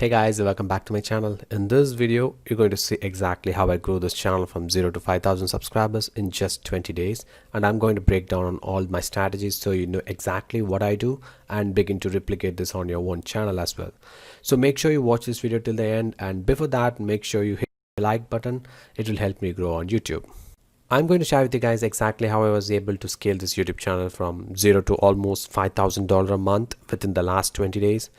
Hey guys, welcome back to my channel. In this video, you're going to see exactly how I grew this channel from 0 to 5,000 subscribers in just 20 days. And I'm going to break down on all my strategies so you know exactly what I do and begin to replicate this on your own channel as well. So make sure you watch this video till the end, and before that, make sure you hit the like button. It will help me grow on YouTube. I'm going to share with you guys exactly how I was able to scale this YouTube channel from 0 to almost $5,000 a month within the last 20 days.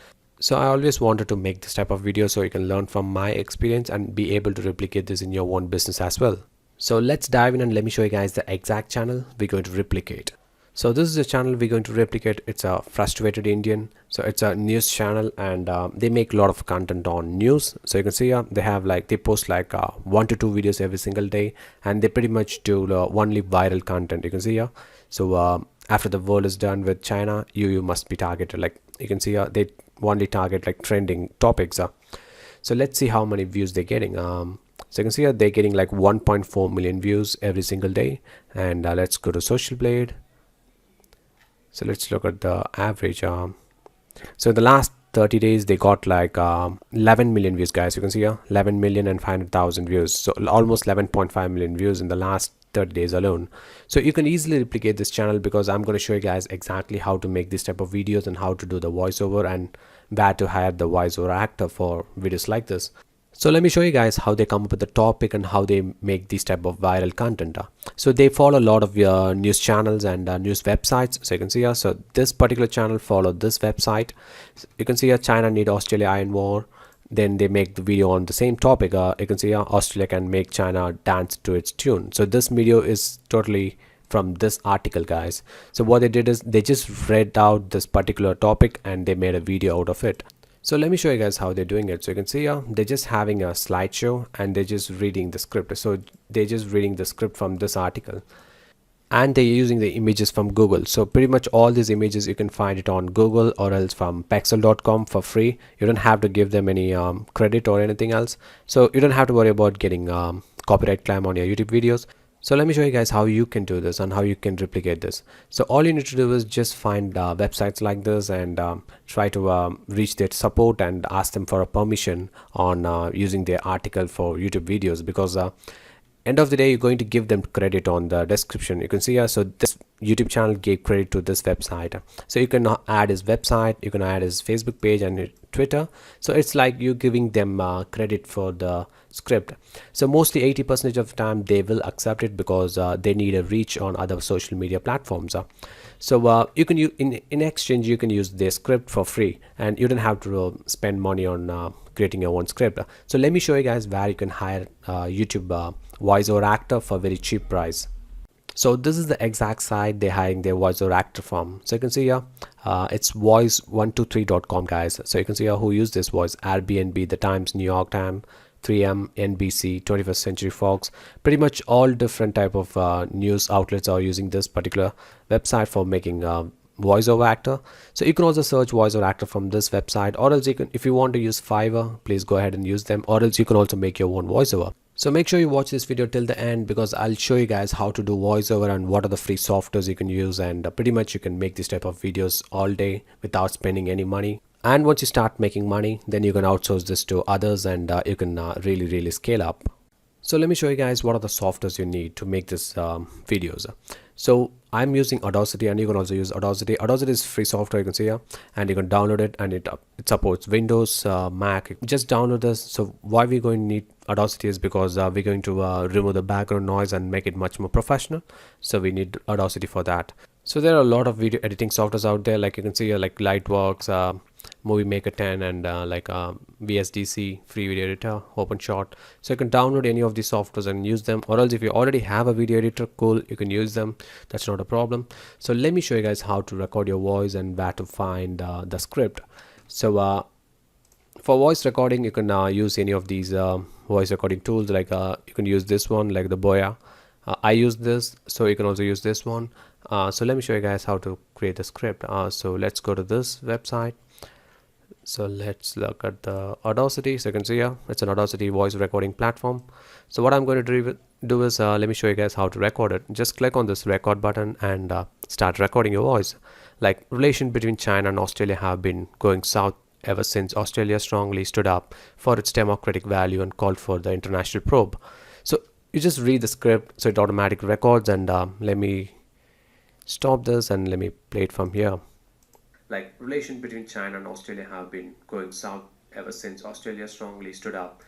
So I always wanted to make this type of video so you can learn from my experience and be able to replicate this in your own business as well. So let's dive in and let me show you guys the exact channel we're going to replicate. So this is the channel we're going to replicate. It's a Frustrated Indian. So it's a news channel, and they make a lot of content on news. So you can see they post like 1 to 2 videos every single day, and they pretty much do only viral content. You can see here. So after the world is done with China, you must be targeted. Like you can see here, they only target like trending topics. So let's see how many views they're getting. So you can see here they're getting like 1.4 million views every single day. And let's go to Social Blade. So let's look at the average. So the last 30 days they got like 11 million views, guys. You can see here 11 million and 500,000 views. So almost 11.5 million views in the last 30 days alone. So you can easily replicate this channel because I'm going to show you guys exactly how to make this type of videos and how to do the voiceover and where to hire the voiceover actor for videos like this. So let me show you guys how they come up with the topic and how they make this type of viral content. So they follow a lot of news channels and news websites. So you can see here, so this particular channel followed this website. So you can see here, China need Australia iron war. Then they make the video on the same topic. You can see here, Australia can make China dance to its tune. So this video is totally from this article, guys. So what they did is they just read out this particular topic and they made a video out of it. So let me show you guys how they're doing it. So you can see here, they're just having a slideshow and they're just reading the script. So they're just reading the script from this article, and they're using the images from Google. So pretty much all these images you can find it on Google or else from pexel.com for free. You don't have to give them any credit or anything else. So you don't have to worry about getting copyright claim on your YouTube videos. So let me show you guys how you can do this and how you can replicate this. So all you need to do is just find websites like this and try to reach their support and ask them for a permission on using their article for YouTube videos, because end of the day you're going to give them credit on the description. You can see here, so this YouTube channel gave credit to this website. So you can add his website, you can add his Facebook page and Twitter. So it's like you're giving them credit for the script. So mostly 80% of the time they will accept it because they need a reach on other social media platforms. So you can use in exchange you can use their script for free, and you don't have to spend money on creating your own script. So let me show you guys where you can hire YouTube voiceover actor for very cheap price. So this is the exact site they're hiring their voiceover actor from. So you can see here, it's voice123.com, guys. So you can see here who use this voice: Airbnb, The Times, New York Times, 3M, NBC, 21st Century Fox. Pretty much all different type of news outlets are using this particular website for making voiceover actor. So you can also search voiceover actor from this website, or else you can, if you want to use Fiverr, please go ahead and use them, or else you can also make your own voiceover. So make sure you watch this video till the end because I'll show you guys how to do voiceover and what are the free softwares you can use, and pretty much you can make this type of videos all day without spending any money. And once you start making money, then you can outsource this to others, and you can really scale up. So let me show you guys what are the softwares you need to make this videos. So I'm using Audacity, and you can also use Audacity. Audacity is free software, you can see here, and you can download it, and it supports Windows, Mac. Just download this. So why we're going to need Audacity is because we're going to remove the background noise and make it much more professional. So we need Audacity for that. So there are a lot of video editing softwares out there, like you can see here, like Lightworks, Movie Maker 10, and VSDC, free video editor, OpenShot. So you can download any of these softwares and use them, or else if you already have a video editor, cool, you can use them. That's not a problem. So let me show you guys how to record your voice and where to find the script. So for voice recording, you can use any of these voice recording tools. Like you can use this one, like the Boya. I use this, so you can also use this one. So let me show you guys how to create the script. So let's go to this website. So let's look at the Audacity. So you can see here, it's an Audacity voice recording platform. So what I'm going to do is let me show you guys how to record it. Just click on this record button and start recording your voice. Like, relation between China and Australia have been going south ever since Australia strongly stood up for its democratic value and called for the international probe. So you just read the script, so it automatically records. And let me stop this and let me play it from here. Like, relations between China and Australia have been going south ever since Australia strongly stood up.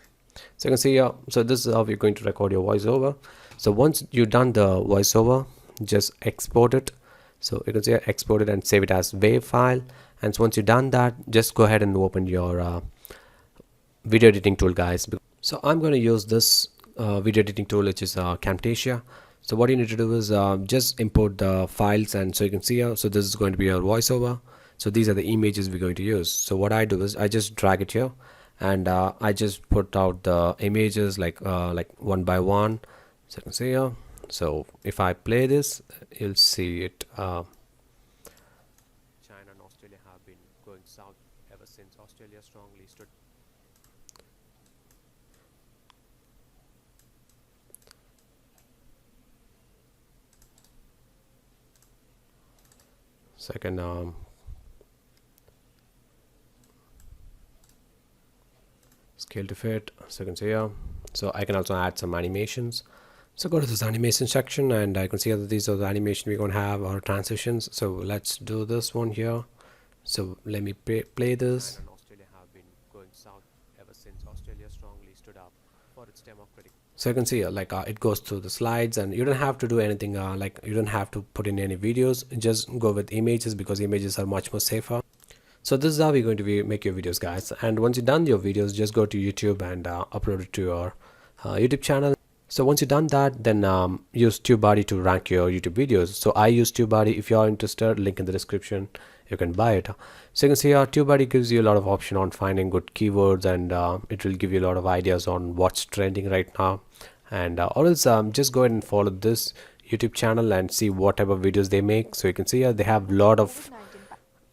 So you can see here, so this is how you're going to record your voiceover. So once you've done the voiceover, just export it. So you can see export it and save it as WAV file. And so once you've done that, just go ahead and open your video editing tool, guys. So I'm going to use this video editing tool, which is Camtasia. So what you need to do is just import the files. And so you can see here, so this is going to be your voiceover. So these are the images we're going to use. So what I do is I just drag it here, and I just put out the images like one by one. So you can see here. So if I play this, you'll see it. China and Australia have been going south ever since Australia strongly stood. Second, scale to fit. So you can see here. So I can also add some animations. So go to this animation section, and I can see that these are the animation we're going to have, our transitions. So let's do this one here. So let me play this. China and Australia have been going south ever since Australia strongly stood up for its democratic. So you can see like it goes through the slides, and you don't have to do anything like you don't have to put in any videos. Just go with images, because images are much more safer. So this is how we're going to make your videos, guys. And once you've done your videos, just go to YouTube and upload it to your YouTube channel. So once you've done that, then use TubeBuddy to rank your YouTube videos. So I use TubeBuddy. If you're interested, link in the description, you can buy it. So you can see here, TubeBuddy gives you a lot of option on finding good keywords, and it will give you a lot of ideas on what's trending right now. And or else just go ahead and follow this YouTube channel and see what type of videos they make. So you can see here they have a lot of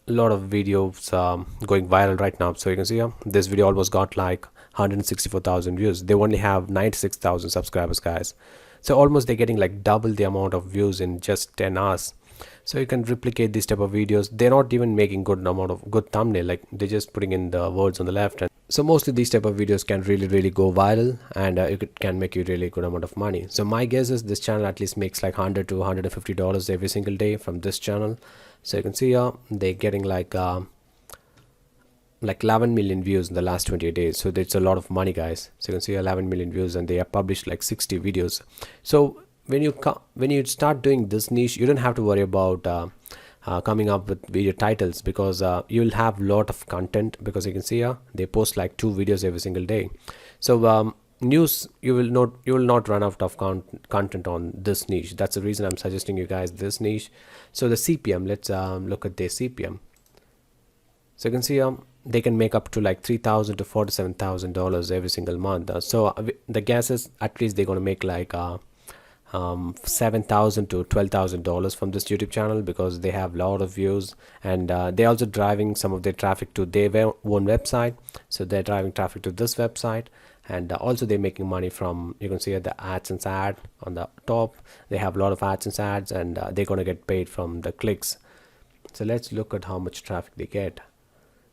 videos going viral right now. So you can see here, this video almost got like 164,000 views. They only have 96,000 subscribers, guys. So almost they're getting like double the amount of views in just 10 hours. So you can replicate this type of videos. They're not even making good amount of good thumbnail, like they're just putting in the words on the left. And so mostly these type of videos can really go viral, and it can make you really good amount of money. So my guess is this channel at least makes like $100 to $150 every single day from this channel. So you can see here they're getting like 11 million views in the last 28 days. So that's a lot of money, guys. So you can see 11 million views, and they have published like 60 videos. So when you start doing this niche, you don't have to worry about coming up with video titles, because you'll have a lot of content, because you can see here they post like 2 videos every single day. So news, you will not run out of content on this niche. That's the reason I'm suggesting you guys this niche. So the CPM, let's look at their CPM. So you can see they can make up to like $3,000 to $47,000 every single month. So the guess is at least they're going to make like $7,000 to $12,000 from this YouTube channel, because they have a lot of views, and they're also driving some of their traffic to their own website. So they're driving traffic to this website, and also they're making money from, you can see the Adsense ad on the top. They have a lot of Adsense ads, and they're going to get paid from the clicks. So let's look at how much traffic they get.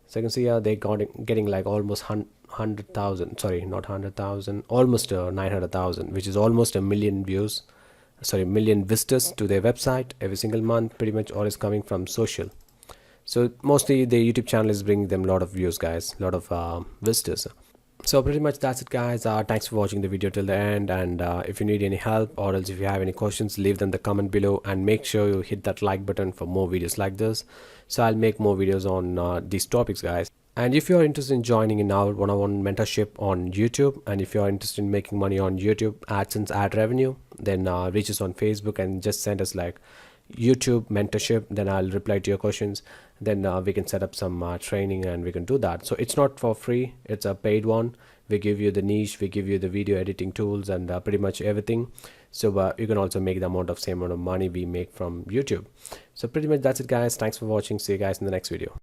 So you can see they getting like almost 100,000, sorry, not 100,000, almost 900,000, which is almost a million views, sorry, million visitors to their website every single month. Pretty much all is coming from social. So mostly the YouTube channel is bringing them a lot of views, guys, a lot of visitors. So pretty much that's it, guys. Thanks for watching the video till the end, and if you need any help, or else if you have any questions, leave them in the comment below, and make sure you hit that like button for more videos like this. So I'll make more videos on these topics, guys. And if you're interested in joining in our one-on-one mentorship on YouTube, and if you're interested in making money on YouTube AdSense ad revenue, then reach us on Facebook and just send us like YouTube mentorship. Then I'll reply to your questions. Then we can set up some training, and we can do that. So it's not for free, it's a paid one. We give you the niche, we give you the video editing tools, and pretty much everything. So you can also make the same amount of money we make from YouTube. So pretty much that's it, guys. Thanks for watching. See you guys in the next video.